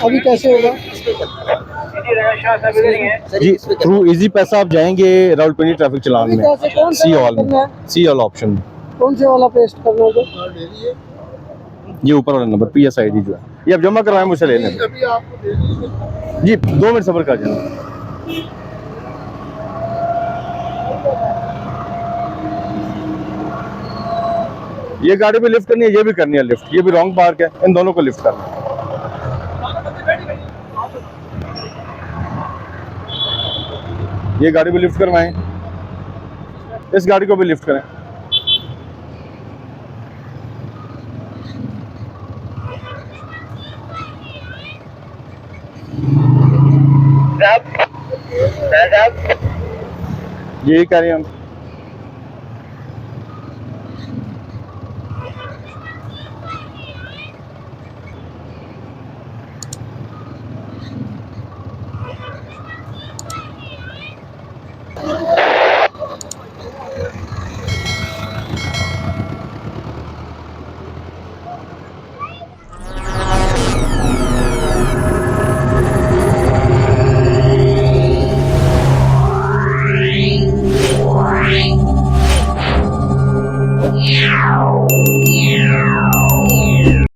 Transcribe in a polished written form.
अभी कैसे होगा? जी थ्रू इजी पैसा आप जाएंगे रावलपिंडी ट्रैफिक चलान में, सी ऑल में, सी ऑल ऑप्शन में। कौन से वाला पेस्ट करना होगा? ये ऊपर वाला नंबर PSID जो है ये आप जमा करवाएं मुझसे ले लें जी, 2 मिनट सब्र कर जाना। ये गाड़ी भी लिफ्ट करनी है, ये भी करनी है लिफ्ट, ये भी रॉन्ग पार्क है, इन दोनों को लिफ्ट करना है। ये गाड़ी भी लिफ्ट करवाएं, इस गाड़ी को भी लिफ्ट करें। यही कह रहे हैं हम।